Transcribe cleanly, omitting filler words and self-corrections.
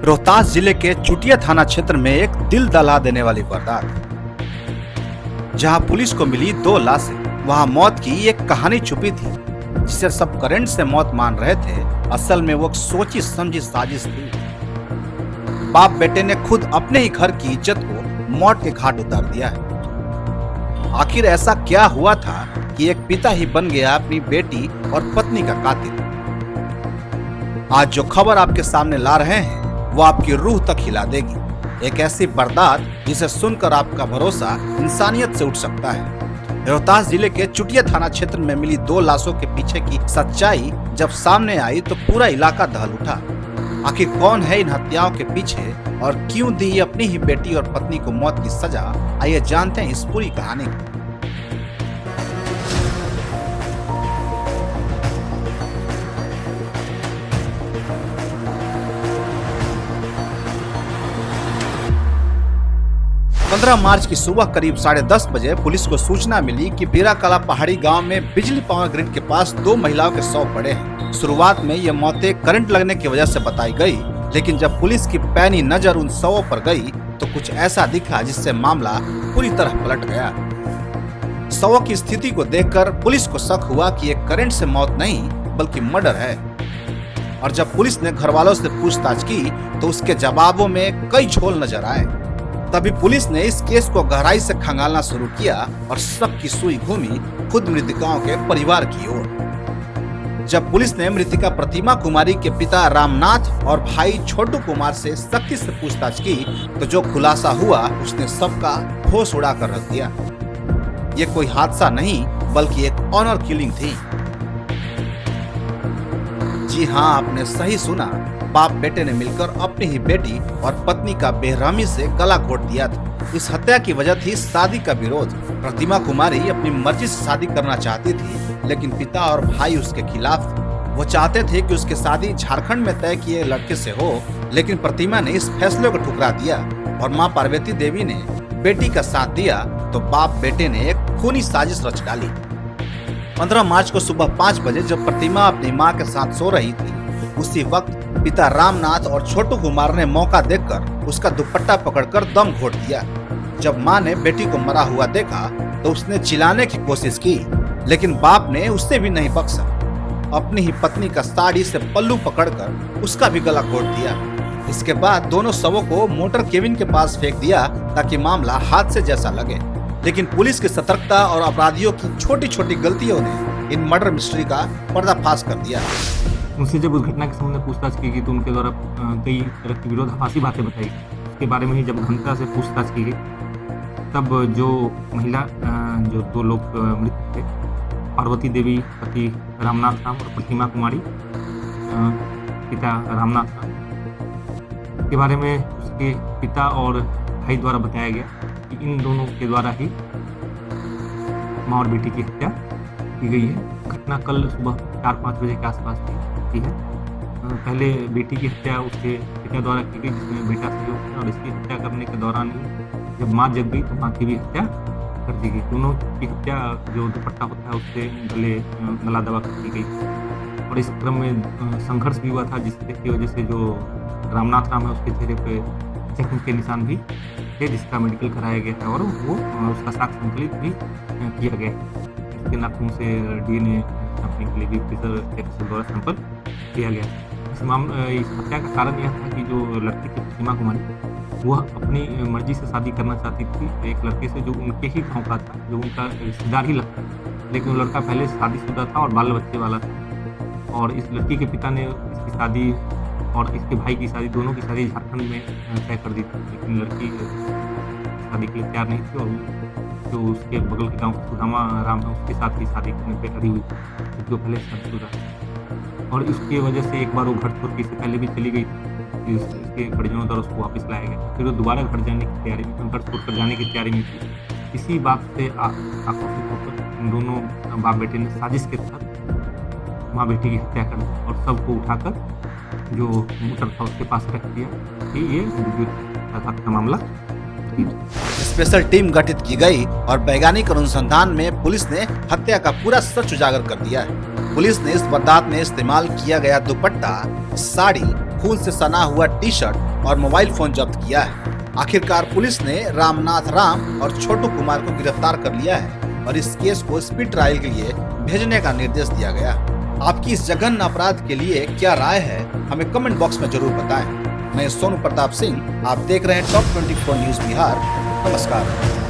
रोहतास जिले के चुटिया थाना क्षेत्र में एक दिल दहला देने वाली वारदात, जहां पुलिस को मिली 2 लाशें। वहां मौत की एक कहानी छुपी थी, जिसे सब करंट से मौत मान रहे थे। असल में वो एक सोची समझी साजिश थी। बाप बेटे ने खुद अपने ही घर की इज्जत को मौत के घाट उतार दिया है। आखिर ऐसा क्या हुआ था कि एक पिता ही बन गया अपनी बेटी और पत्नी का कातिल। आज जो खबर आपके सामने ला रहे हैं वो आपकी रूह तक हिला देगी। एक ऐसी वारदात जिसे सुनकर आपका भरोसा इंसानियत से उठ सकता है। रोहतास जिले के चुटिया थाना क्षेत्र में मिली 2 लाशों के पीछे की सच्चाई जब सामने आई तो पूरा इलाका दहल उठा। आखिर कौन है इन हत्याओं के पीछे और क्यों दी अपनी ही बेटी और पत्नी को मौत की सजा? आइए जानते हैं इस पूरी कहानी को। पंद्रह मार्च की सुबह करीब 10:30 बजे पुलिस को सूचना मिली कि बीराकला पहाड़ी गांव में बिजली पावर ग्रिड के पास 2 महिलाओं के शव पड़े हैं। शुरुआत में ये मौतें करंट लगने की वजह से बताई गई, लेकिन जब पुलिस की पैनी नजर उन शवों पर गई तो कुछ ऐसा दिखा जिससे मामला पूरी तरह पलट गया। शवों की स्थिति को देखकर पुलिस को शक हुआ कि ये करंट से मौत नहीं बल्कि मर्डर है। और जब पुलिस ने घर वालों से पूछताछ की तो उसके जवाबों में कई झोल नजर आए। तभी पुलिस ने इस केस को गहराई से खंगालना शुरू किया और शक की सुई घूमी खुद मृतकाओं के परिवार की ओर। जब पुलिस ने मृतिका प्रतिमा कुमारी के पिता रामनाथ और भाई छोटू कुमार से सख्ती से पूछताछ की तो जो खुलासा हुआ उसने सबका होश उड़ा कर रख दिया। ये कोई हादसा नहीं बल्कि एक ऑनर किलिंग थी। जी हाँ, आपने सही सुना। बाप बेटे ने मिलकर अपनी ही बेटी और पत्नी का बेरहमी से गला घोट दिया था। इस हत्या की वजह थी शादी का विरोध। प्रतिमा कुमारी अपनी मर्जी से शादी करना चाहती थी, लेकिन पिता और भाई उसके खिलाफ थे। वो चाहते थे कि उसकी शादी झारखंड में तय किए लड़के से हो, लेकिन प्रतिमा ने इस फैसले को ठुकरा दिया और मां पार्वती देवी ने बेटी का साथ दिया तो बाप बेटे ने एक खूनी साजिश रच डाली। 15 मार्च को सुबह 5 बजे जब प्रतिमा अपनी मां के साथ सो रही थी, उसी वक्त पिता रामनाथ और छोटू कुमार ने मौका देखकर उसका दुपट्टा पकड़कर दम घोट दिया। जब मां ने बेटी को मरा हुआ देखा तो उसने चिल्लाने की कोशिश की, लेकिन बाप ने उससे भी नहीं बख्शा। अपनी ही पत्नी का साड़ी से पल्लू पकड़कर उसका भी गला घोट दिया। इसके बाद दोनों शवों को मोटर केबिन के पास फेंक दिया ताकि मामला हादसे जैसा लगे। लेकिन पुलिस की सतर्कता और अपराधियों की छोटी छोटी गलतियों ने इन मर्डर मिस्ट्री का पर्दाफाश कर दिया। उनसे जब उस घटना के संबंध में पूछताछ की गई तो उनके द्वारा कई तरह की विरोधाभासी बातें बताई। उसके बारे में ही जब गहनता से पूछताछ की गई तब जो महिला जो 2 लोग मृत थे, पार्वती देवी पति रामनाथ राम और प्रतिमा कुमारी पिता रामनाथ राम के बारे में उसके पिता और भाई द्वारा बताया गया कि इन दोनों के द्वारा ही माँ और बेटी की हत्या की गई है। घटना कल सुबह 4-5 बजे के आसपास की है। पहले बेटी की हत्या उसके पिता द्वारा की गई, जिसमें बेटा सहयोग किया, और इसकी हत्या करने के दौरान ही जब माँ जग गई तो माँ की भी हत्या कर दी गई। दोनों की हत्या जो दुपट्टा होता है उससे गला दबा कर दी गई। और इस क्रम में संघर्ष भी हुआ था, जिसकी वजह से जो रामनाथ राम है उसके चेहरे पे जख्म के निशान भी थे, जिसका मेडिकल कराया गया है और वो उसका साक्ष्य संकलित भी किया गया। उसके नाखून से डीएनए छापने के लिए भी फिजर द्वारा सैंपल किया गया। इस हत्या का कारण यह था कि जो लड़की थी प्रतिमा कुमारी, वह अपनी मर्जी से शादी करना चाहती थी एक लड़के से जो उनके ही गांव का था, जो उनका रिश्तेदार ही लगता था, लेकिन वो लड़का पहले शादीशुदा था और बाल बच्चे वाला था। और इस लड़की के पिता ने इसकी शादी और इसके भाई की शादी, दोनों की शादी झारखंड में तय कर दी थी, लेकिन लड़की शादी के लिए तैयार नहीं थी और जो उसके बगल के गांव सुदामा राम है उसके साथ ही शादी करने पर अड़ी हुई थी, जो पहले शादीशुदा। और इसकी वजह से एक बार वो घर छोड़ के इससे पहले भी चली गई थी, इसके परिजनों द्वारा उसको वापस लाया गया। फिर वो दोबारा घर जाने की तैयारी में, घर छोड़कर जाने की तैयारी में थी। इसी बात से आक्रोशित होकर इन दोनों बाप बेटे ने साजिश के तहत माँ बेटी की हत्या कर दी और सबको उठाकर जो मोटर था उसके पास रख दिया कि ये विद्युत का मामला। स्पेशल टीम गठित की गई और वैज्ञानिक अनुसंधान में पुलिस ने हत्या का पूरा सच उजागर कर दिया है। पुलिस ने इस वारदात में इस्तेमाल किया गया दुपट्टा, साड़ी, खून से सना हुआ टी शर्ट और मोबाइल फोन जब्त किया है। आखिरकार पुलिस ने रामनाथ राम और छोटू कुमार को गिरफ्तार कर लिया है और इस केस को स्पीड ट्रायल के लिए भेजने का निर्देश दिया गया। आपकी इस जघन्य अपराध के लिए क्या राय है, हमें कमेंट बॉक्स में जरूर बताएं। मैं सोनू प्रताप सिंह, आप देख रहे हैं टॉप 24 न्यूज बिहार। नमस्कार।